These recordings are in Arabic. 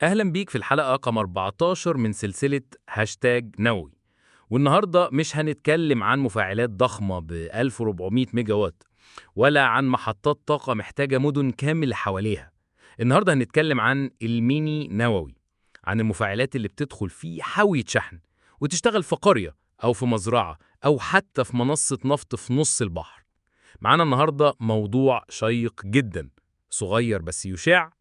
أهلا بيك في الحلقة رقم 14 من سلسلة هاشتاج نووي. والنهاردة مش هنتكلم عن مفاعلات ضخمة ب 1400 ميجا وات ولا عن محطات طاقة محتاجة مدن كامل حواليها. النهاردة هنتكلم عن الميني نووي، عن المفاعلات اللي بتدخل في حاوية شحن وتشتغل في قرية أو في مزرعة أو حتى في منصة نفط في نص البحر. معانا النهاردة موضوع شيق جدا، صغير بس يشاع: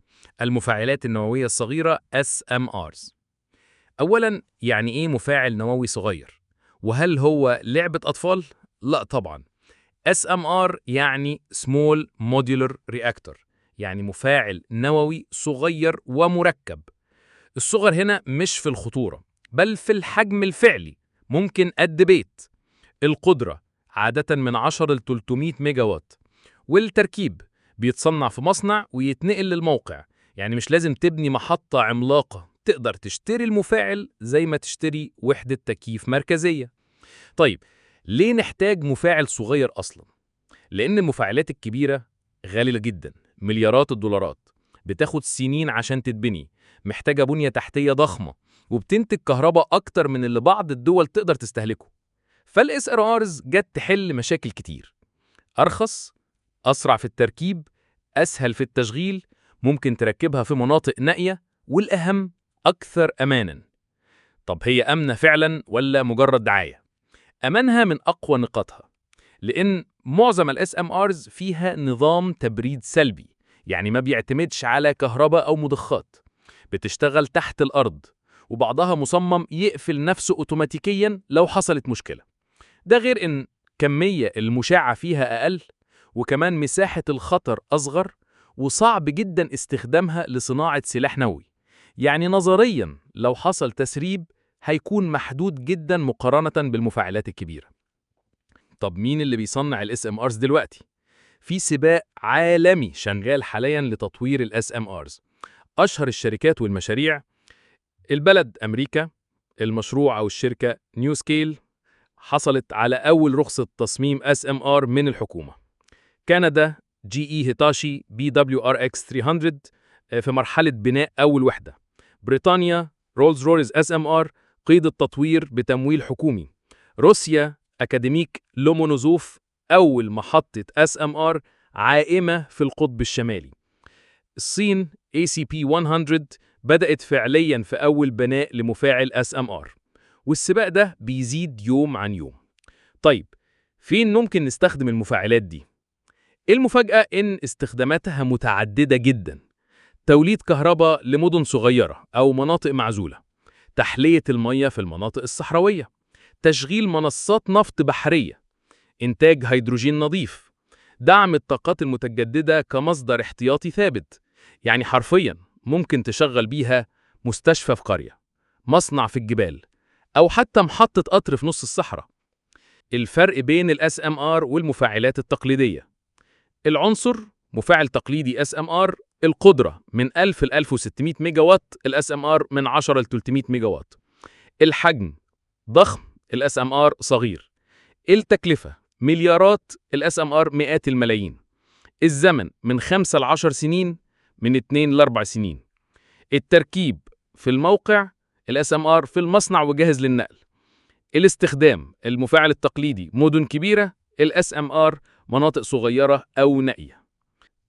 المفاعلات النووية الصغيرة SMRs. أولاً، يعني إيه مفاعل نووي صغير؟ وهل هو لعبة أطفال؟ لا طبعاً. SMR يعني Small Modular Reactor، يعني مفاعل نووي صغير ومركب. الصغر هنا مش في الخطورة، بل في الحجم الفعلي، ممكن قد بيت. القدرة عادة من 10 ل 300 ميجا وات، والتركيب بيتصنع في مصنع ويتنقل للموقع. يعني مش لازم تبني محطة عملاقة، تقدر تشتري المفاعل زي ما تشتري وحدة تكييف مركزية. طيب، ليه نحتاج مفاعل صغير أصلا؟ لأن المفاعلات الكبيرة غالية جدا، مليارات الدولارات، بتاخد سنين عشان تتبني، محتاجة بنية تحتية ضخمة، وبتنتج كهرباء أكتر من اللي بعض الدول تقدر تستهلكه. فالاس ار ارز جت تحل مشاكل كتير: أرخص، أسرع في التركيب، أسهل في التشغيل، ممكن تركبها في مناطق نائية، والأهم، أكثر أماناً. طب هي آمنة فعلاً ولا مجرد دعاية؟ أمانها من أقوى نقاطها، لأن معظم ال SMRs فيها نظام تبريد سلبي، يعني ما بيعتمدش على كهرباء أو مضخات، بتشتغل تحت الأرض، وبعضها مصمم يقفل نفسه أوتوماتيكياً لو حصلت مشكلة. ده غير إن كمية المشعة فيها أقل، وكمان مساحة الخطر أصغر، وصعب جدا استخدامها لصناعة سلاح نووي. يعني نظريا لو حصل تسريب هيكون محدود جدا مقارنة بالمفاعلات الكبيرة. طب مين اللي بيصنع ال SMRs دلوقتي؟ في سباق عالمي شغال حاليا لتطوير ال SMRs. أشهر الشركات والمشاريع: البلد أمريكا، المشروع أو الشركة نيو سكيل، حصلت على أول رخصة تصميم SMR من الحكومة. كندا، جي إي هيتاشي BWRX 300 في مرحلة بناء أول وحدة. بريطانيا، رولز رويس SMR قيد التطوير بتمويل حكومي. روسيا، أكاديميك لومونوزوف، أول محطة SMR عائمة في القطب الشمالي. الصين ACP 100 بدأت فعلياً في أول بناء لمفاعل SMR، والسباق ده بيزيد يوم عن يوم. طيب، فين ممكن نستخدم المفاعلات دي؟ المفاجأة إن استخداماتها متعددة جدا: توليد كهرباء لمدن صغيرة أو مناطق معزولة، تحلية المياه في المناطق الصحراوية، تشغيل منصات نفط بحرية، إنتاج هيدروجين نظيف، دعم الطاقات المتجددة كمصدر احتياطي ثابت. يعني حرفياً ممكن تشغل بيها مستشفى في قرية، مصنع في الجبال، أو حتى محطة قطر في نص الصحراء. الفرق بين ال SMR والمفاعلات التقليدية: العنصر: مفاعل تقليدي SMR القدرة من 1000 ل 1600 ميجا وات، ال SMR من 10 ل 300 ميجا وات. الحجم: ضخم، ال SMR صغير. التكلفة: مليارات، ال SMR مئات الملايين. الزمن: من 5 ل 10 سنين، من 2 ل 4 سنين. التركيب: في الموقع، ال SMR في المصنع وجاهز للنقل. الاستخدام: المفاعل التقليدي مدن كبيرة، ال SMR مناطق صغيرة أو نائية.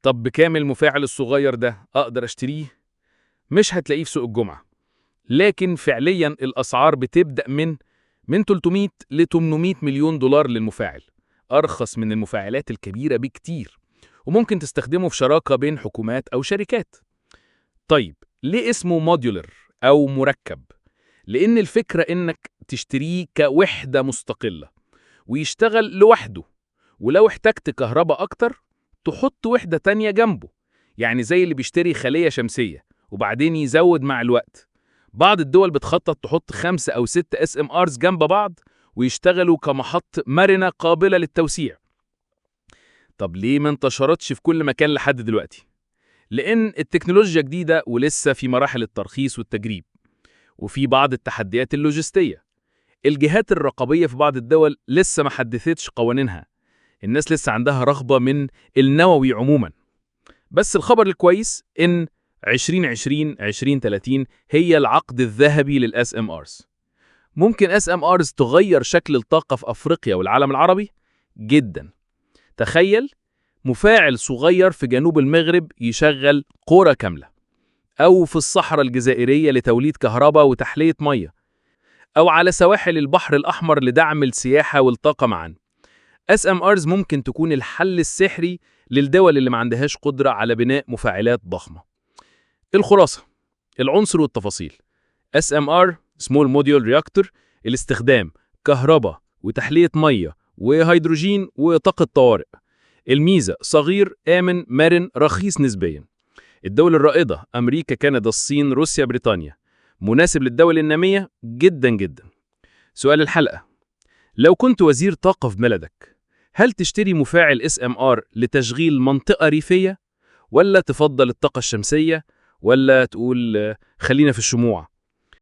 طب بكام المفاعل الصغير ده أقدر أشتريه؟ مش هتلاقيه في سوق الجمعة، لكن فعلياً الأسعار بتبدأ من 300 ل 800 مليون دولار للمفاعل، أرخص من المفاعلات الكبيرة بكتير، وممكن تستخدمه في شراكة بين حكومات أو شركات. طيب، ليه اسمه موديولر أو مركب؟ لأن الفكرة إنك تشتريه كوحدة مستقلة ويشتغل لوحده، ولو احتجت كهرباء أكتر تحط وحدة تانية جنبه. يعني زي اللي بيشتري خلية شمسية وبعدين يزود مع الوقت. بعض الدول بتخطط تحط 5 أو 6 SMRs جنب بعض ويشتغلوا كمحط مرنة قابلة للتوسيع. طب ليه ما انتشرتش في كل مكان لحد دلوقتي؟ لأن التكنولوجيا جديدة ولسه في مراحل الترخيص والتجريب، وفي بعض التحديات اللوجستية. الجهات الرقابية في بعض الدول لسه ما حدثتش قوانينها، الناس لسه عندها رغبة من النووي عموما. بس الخبر الكويس إن 2020-2030 هي العقد الذهبي للأس ام ارز. ممكن اس ام ارز تغير شكل الطاقة في أفريقيا والعالم العربي؟ جدا. تخيل مفاعل صغير في جنوب المغرب يشغل قرى كاملة، أو في الصحراء الجزائرية لتوليد كهرباء وتحلية مية، أو على سواحل البحر الأحمر لدعم السياحة والطاقة معا. اس ام ارز ممكن تكون الحل السحري للدول اللي ما عندهاش قدرة على بناء مفاعلات ضخمة. الخلاصة، العنصر والتفاصيل: SMR Small Modular Reactor، الاستخدام كهرباء وتحلية مية وهيدروجين وطاقة طوارئ. الميزة: صغير، آمن، مرن، رخيص نسبيا. الدول الرائدة: أمريكا، كندا، الصين، روسيا، بريطانيا. مناسب للدول النامية جدا جدا. سؤال الحلقة: لو كنت وزير طاقة في بلدك، هل تشتري مفاعل SMR لتشغيل منطقة ريفية، ولا تفضل الطاقة الشمسية، ولا تقول خلينا في الشموع؟